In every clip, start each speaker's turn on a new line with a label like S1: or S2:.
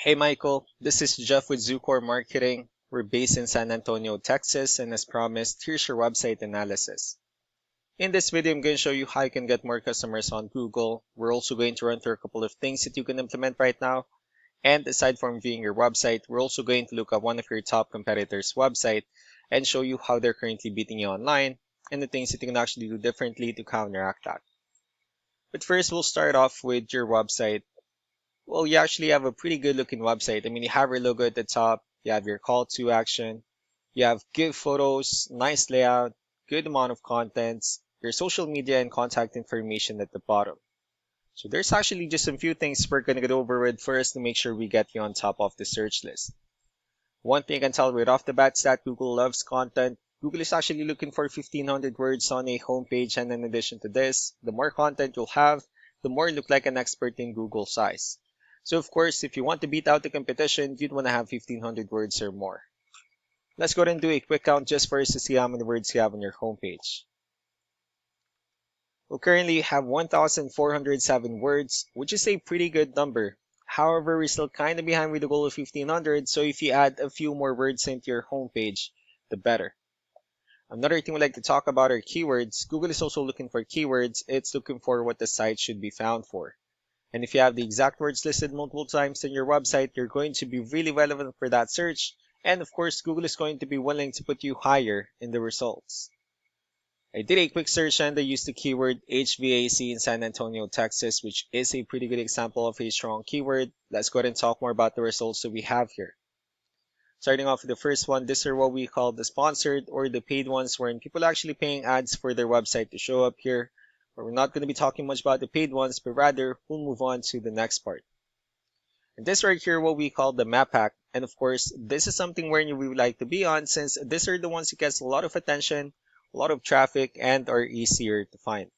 S1: Hey Michael, this is Jeff with Zucor Marketing. We're based in San Antonio, Texas, and as promised, here's your website analysis. In this video, I'm going to show you how you can get more customers on Google. We're also going to run through a couple of things that you can implement right now. And aside from viewing your website, we're also going to look at one of your top competitors' website and show you how they're currently beating you online and the things that you can actually do differently to counteract that. But first, we'll start off with your website. Well, you actually have a pretty good looking website. I mean, you have your logo at the top, you have your call to action, you have good photos, nice layout, good amount of contents, your social media and contact information at the bottom. So there's actually just a few things we're going to go over with first to make sure we get you on top of the search list. One thing I can tell right off the bat is that Google loves content. Google is actually looking for 1500 words on a homepage, and in addition to this, the more content you'll have, the more you look like an expert in Google's eyes. So of course, if you want to beat out the competition, you'd want to have 1500 words or more. Let's go ahead and do a quick count just for us to see how many words you have on your homepage. Well, currently you have 1,407 words, which is a pretty good number. However, we're still kind of behind with the goal of 1500, so if you add a few more words into your homepage, the better. Another thing we'd like to talk about are keywords. Google is also looking for keywords. It's looking for what the site should be found for. And if you have the exact words listed multiple times in your website, you're going to be really relevant for that search. And of course, Google is going to be willing to put you higher in the results. I did a quick search and I used the keyword HVAC in San Antonio, Texas, which is a pretty good example of a strong keyword. Let's go ahead and talk more about the results that we have here. Starting off with the first one, these are what we call the sponsored or the paid ones, wherein people are actually paying ads for their website to show up here. But we're not going to be talking much about the paid ones, but rather we'll move on to the next part. And this right here, what we call the map hack. And of course, this is something where we would like to be on, since these are the ones that gets a lot of attention, a lot of traffic, and are easier to find.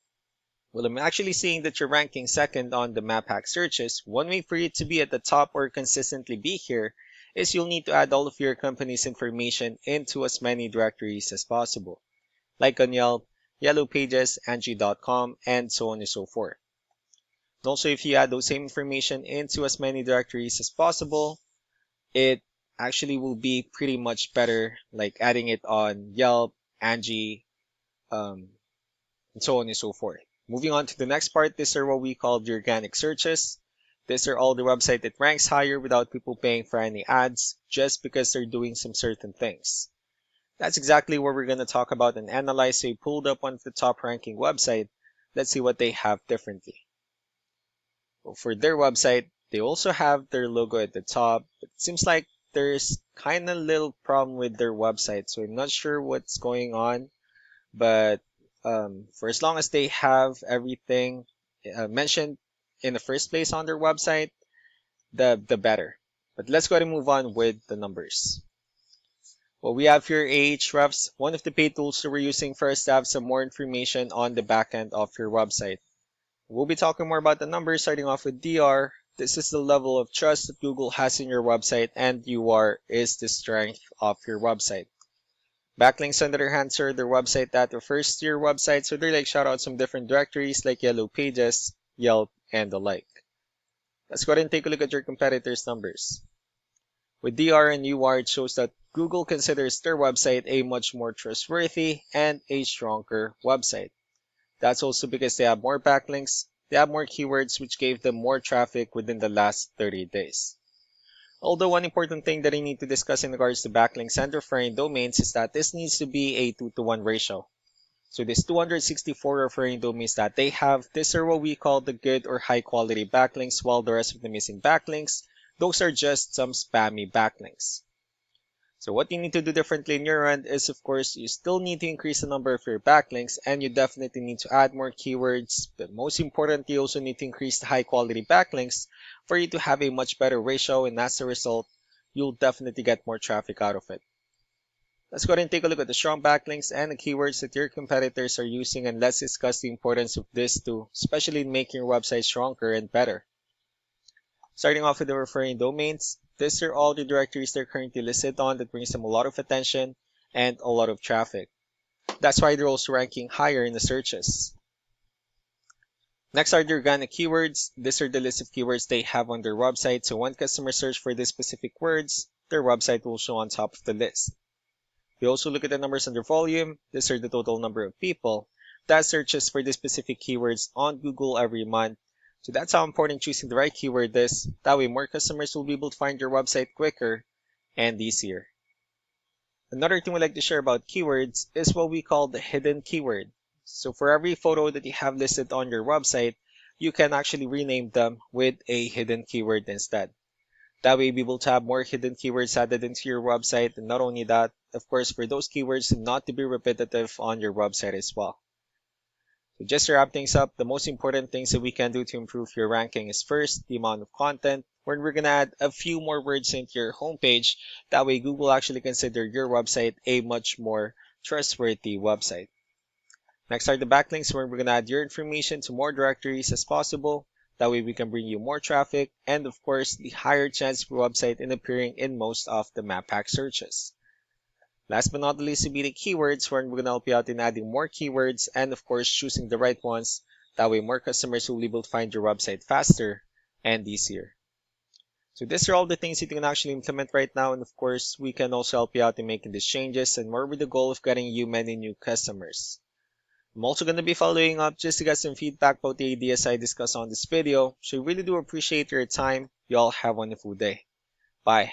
S1: Well, I'm actually seeing that you're ranking second on the map hack searches. One way for you to be at the top or consistently be here is you'll need to add all of your company's information into as many directories as possible, like on Yelp, Yellow Pages, Angie.com, and so on and so forth. And also, if you add those same information into as many directories as possible, it actually will be pretty much better, like adding it on Yelp, Angie, and so on and so forth. Moving on to the next part, these are what we call the organic searches. These are all the website that ranks higher without people paying for any ads, just because they're doing some certain things. That's exactly what we're going to talk about and analyze. So we pulled up one of the top ranking website. Let's see what they have differently. Well, for their website, they also have their logo at the top. It seems like there's kind of little problem with their website, so I'm not sure what's going on. But for as long as they have everything mentioned in the first place on their website, the better. But let's go ahead and move on with the numbers. Well, we have here Ahrefs, one of the paid tools that we're using for us to have some more information on the back end of your website. We'll be talking more about the numbers, starting off with DR. This is the level of trust that Google has in your website, and UR is the strength of your website. Backlinks, on the other hand, are their website that refers to your website, so they're like shout out some different directories like Yellow Pages, Yelp, and the like. Let's go ahead and take a look at your competitors' numbers. With DR and UR, it shows that Google considers their website a much more trustworthy and a stronger website. That's also because they have more backlinks, they have more keywords, which gave them more traffic within the last 30 days. Although one important thing that I need to discuss in regards to backlinks and referring domains is that this needs to be a 2-to-1 ratio. So this 264 referring domains that they have, these are what we call the good or high quality backlinks, while the rest of the missing backlinks, those are just some spammy backlinks. So what you need to do differently in your end is, of course, you still need to increase the number of your backlinks, and you definitely need to add more keywords. But most importantly, you also need to increase the high quality backlinks for you to have a much better ratio, and as a result, you'll definitely get more traffic out of it. Let's go ahead and take a look at the strong backlinks and the keywords that your competitors are using, and let's discuss the importance of this too, especially in making your website stronger and better. Starting off with the referring domains, these are all the directories they're currently listed on that brings them a lot of attention and a lot of traffic. That's why they're also ranking higher in the searches. Next are the organic keywords. These are the list of keywords they have on their website, so when customers search for these specific words, their website will show on top of the list. We also look at the numbers under volume. These are the total number of people that searches for these specific keywords on Google every month. So that's how important choosing the right keyword is. That way more customers will be able to find your website quicker and easier. Another thing we like to share about keywords is what we call the hidden keyword. So for every photo that you have listed on your website, you can actually rename them with a hidden keyword instead. That way, you'll be able to have more hidden keywords added into your website. And not only that, of course, for those keywords not to be repetitive on your website as well. So just to wrap things up, the most important things that we can do to improve your ranking is first, the amount of content, where we're going to add a few more words into your homepage. That way, Google actually consider your website a much more trustworthy website. Next are the backlinks, where we're going to add your information to more directories as possible. That way we can bring you more traffic and of course the higher chance of your website in appearing in most of the map pack searches. Last but not least will be the keywords, where we're going to help you out in adding more keywords and of course choosing the right ones. That way more customers will be able to find your website faster and easier. So these are all the things that you can actually implement right now, and of course we can also help you out in making these changes and more with the goal of getting you many new customers. I'm also going to be following up just to get some feedback about the ideas I discussed on this video, so I really do appreciate your time. You all have a wonderful day. Bye.